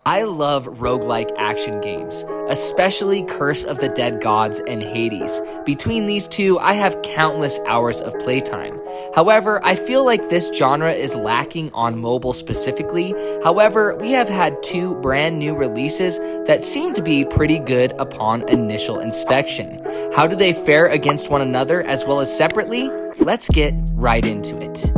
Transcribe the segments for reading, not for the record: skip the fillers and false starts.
I love roguelike action games, especially Curse of the Dead Gods and Hades. Between these two, I have countless hours of playtime. However, I feel like this genre is lacking on mobile specifically. However, we have had two brand new releases that seem to be pretty good upon initial inspection. How do they fare against one another as well as separately? Let's get right into it.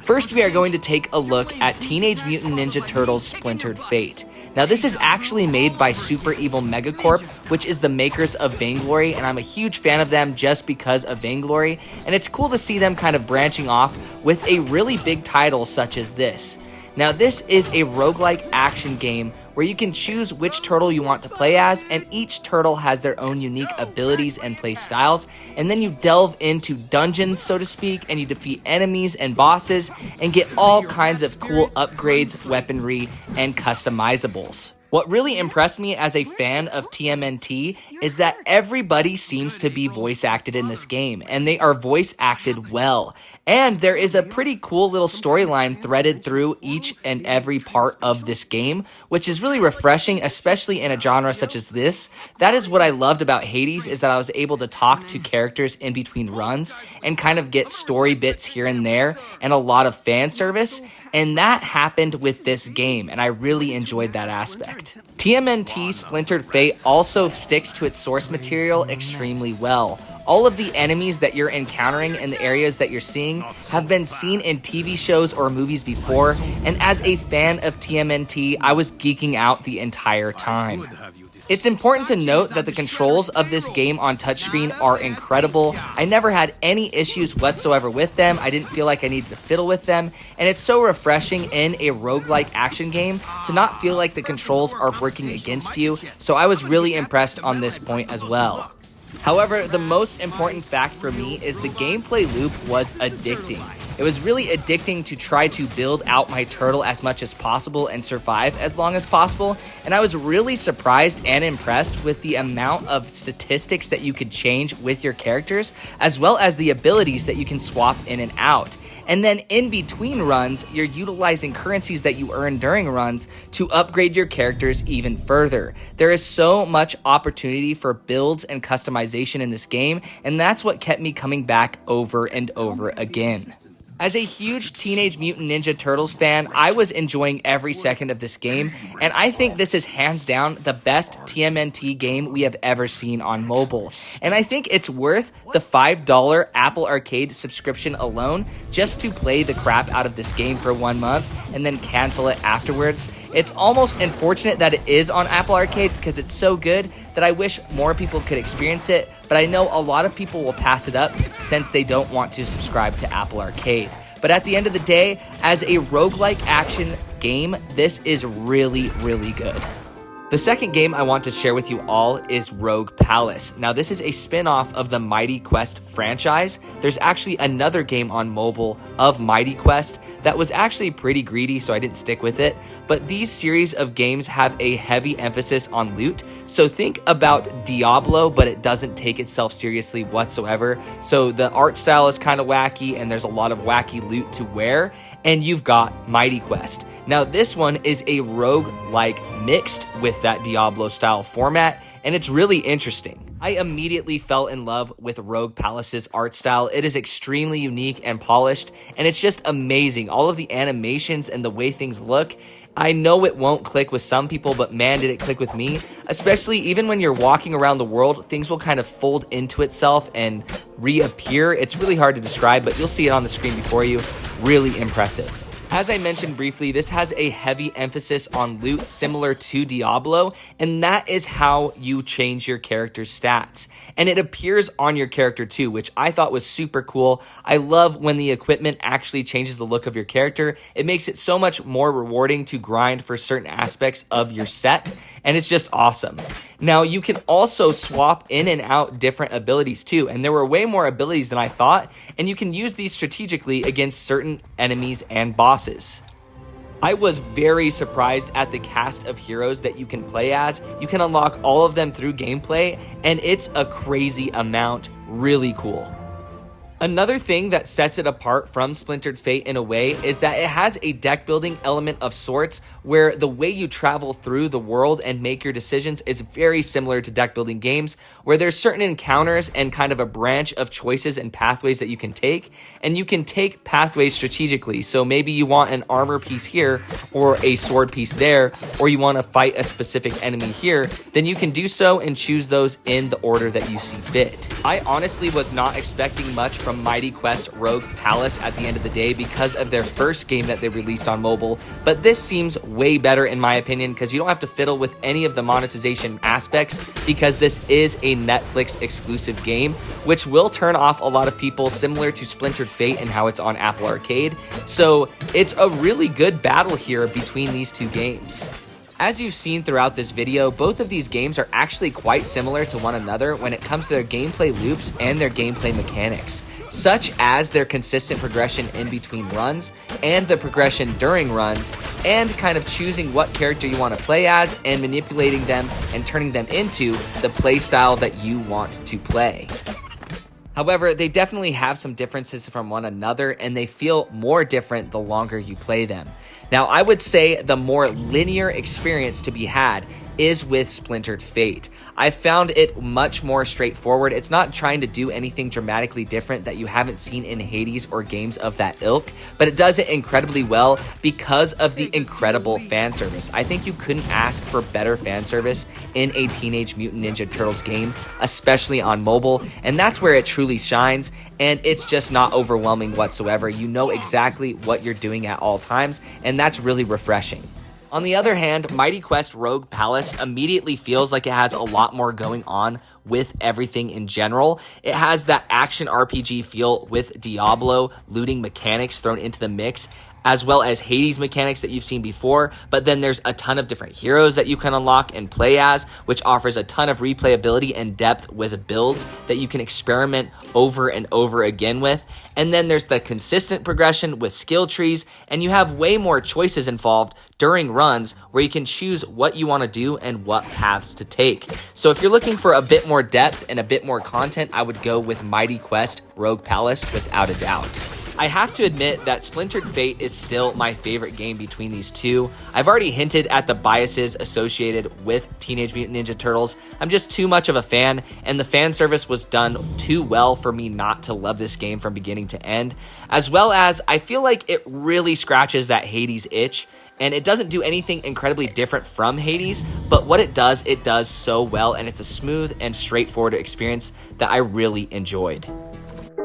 First, we are going to take a look at Teenage Mutant Ninja Turtles Splintered Fate. Now, this is actually made by Super Evil Megacorp, which is the makers of Vainglory, and I'm a huge fan of them just because of Vainglory, and it's cool to see them kind of branching off with a really big title such as this. Now, this is a roguelike action game where you can choose which turtle you want to play as, and each turtle has their own unique abilities and play styles, and then you delve into dungeons, so to speak, and you defeat enemies and bosses, and get all kinds of cool upgrades, weaponry, and customizables. What really impressed me as a fan of TMNT is that everybody seems to be voice acted in this game, and they are voice acted well. And there is a pretty cool little storyline threaded through each and every part of this game, which is really refreshing, especially in a genre such as this. That is what I loved about Hades, is that I was able to talk to characters in between runs and kind of get story bits here and there and a lot of fan service. And that happened with this game, and I really enjoyed that aspect. TMNT Splintered Fate also sticks to its source material extremely well. All of the enemies that you're encountering and the areas that you're seeing have been seen in TV shows or movies before, and as a fan of TMNT, I was geeking out the entire time. It's important to note that the controls of this game on touchscreen are incredible. I never had any issues whatsoever with them. I didn't feel like I needed to fiddle with them, and it's so refreshing in a roguelike action game to not feel like the controls are working against you, so I was really impressed on this point as well. However, the most important fact for me is the gameplay loop was addicting. It was really addicting to try to build out my turtle as much as possible and survive as long as possible, and I was really surprised and impressed with the amount of statistics that you could change with your characters, as well as the abilities that you can swap in and out. And then in between runs, you're utilizing currencies that you earn during runs to upgrade your characters even further. There is so much opportunity for builds and customization in this game, and that's what kept me coming back over and over again. As a huge Teenage Mutant Ninja Turtles fan, I was enjoying every second of this game, and I think this is hands down the best TMNT game we have ever seen on mobile. And I think it's worth the $5 Apple Arcade subscription alone just to play the crap out of this game for 1 month and then cancel it afterwards. It's almost unfortunate that it is on Apple Arcade because it's so good that I wish more people could experience it, but I know a lot of people will pass it up since they don't want to subscribe to Apple Arcade. But at the end of the day, as a roguelike action game, this is really, really good. The second game I want to share with you all is Rogue Palace. Now, this is a spin-off of the Mighty Quest franchise. There's actually another game on mobile of Mighty Quest that was actually pretty greedy, so I didn't stick with it. But these series of games have a heavy emphasis on loot. So think about Diablo, but it doesn't take itself seriously whatsoever. So the art style is kind of wacky, and there's a lot of wacky loot to wear. And you've got Mighty Quest. Now, this one is a roguelike mixed with that Diablo style format, and it's really interesting. I immediately fell in love with Rogue Palace's art style. It is extremely unique and polished, and it's just amazing. All of the animations and the way things look. I know it won't click with some people, but man, did it click with me. Especially even when you're walking around the world, things will kind of fold into itself and reappear. It's really hard to describe, but you'll see it on the screen before you. Really impressive. As I mentioned briefly, this has a heavy emphasis on loot similar to Diablo, and that is how you change your character's stats. And it appears on your character too, which I thought was super cool. I love when the equipment actually changes the look of your character. It makes it so much more rewarding to grind for certain aspects of your set, and it's just awesome. Now, you can also swap in and out different abilities too, and there were way more abilities than I thought, and you can use these strategically against certain enemies and bosses. I was very surprised at the cast of heroes that you can play as. You can unlock all of them through gameplay, and it's a crazy amount. Really cool. Another thing that sets it apart from Splintered Fate in a way is that it has a deck building element of sorts where the way you travel through the world and make your decisions is very similar to deck building games, where there's certain encounters and kind of a branch of choices and pathways that you can take, and you can take pathways strategically. So maybe you want an armor piece here or a sword piece there, or you want to fight a specific enemy here, then you can do so and choose those in the order that you see fit. I honestly was not expecting much from Mighty Quest Rogue Palace at the end of the day because of their first game that they released on mobile, but this seems way better in my opinion because you don't have to fiddle with any of the monetization aspects because this is a Netflix exclusive game, which will turn off a lot of people, similar to Splintered Fate and how it's on Apple Arcade. So it's a really good battle here between these two games. As you've seen throughout this video, both of these games are actually quite similar to one another when it comes to their gameplay loops and their gameplay mechanics, such as their consistent progression in between runs and the progression during runs, and kind of choosing what character you want to play as and manipulating them and turning them into the play style that you want to play. However, they definitely have some differences from one another, and they feel more different the longer you play them. Now, I would say the more linear experience to be had is with Splintered Fate. I found it much more straightforward. It's not trying to do anything dramatically different that you haven't seen in Hades or games of that ilk, but it does it incredibly well because of the incredible fan service. I think you couldn't ask for better fan service in a Teenage Mutant Ninja Turtles game, especially on mobile, and that's where it truly shines, and it's just not overwhelming whatsoever. You know exactly what you're doing at all times, and that's really refreshing. On the other hand, Mighty Quest Rogue Palace immediately feels like it has a lot more going on with everything in general. It has that action RPG feel with Diablo looting mechanics thrown into the mix, as well as Hades mechanics that you've seen before, but then there's a ton of different heroes that you can unlock and play as, which offers a ton of replayability and depth with builds that you can experiment over and over again with. And then there's the consistent progression with skill trees, and you have way more choices involved during runs where you can choose what you want to do and what paths to take. So if you're looking for a bit more depth and a bit more content, I would go with Mighty Quest Rogue Palace without a doubt. I have to admit that Splintered Fate is still my favorite game between these two. I've already hinted at the biases associated with Teenage Mutant Ninja Turtles. I'm just too much of a fan, and the fan service was done too well for me not to love this game from beginning to end, as well as I feel like it really scratches that Hades itch, and it doesn't do anything incredibly different from Hades, but what it does so well, and it's a smooth and straightforward experience that I really enjoyed.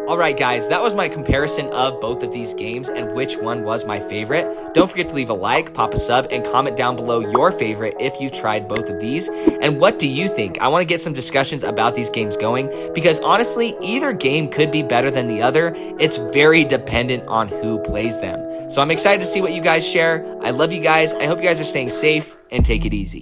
Alright guys, that was my comparison of both of these games and which one was my favorite. Don't forget to leave a like, pop a sub, and comment down below your favorite if you've tried both of these. And what do you think? I want to get some discussions about these games going because honestly, either game could be better than the other. It's very dependent on who plays them. So I'm excited to see what you guys share. I love you guys. I hope you guys are staying safe and take it easy.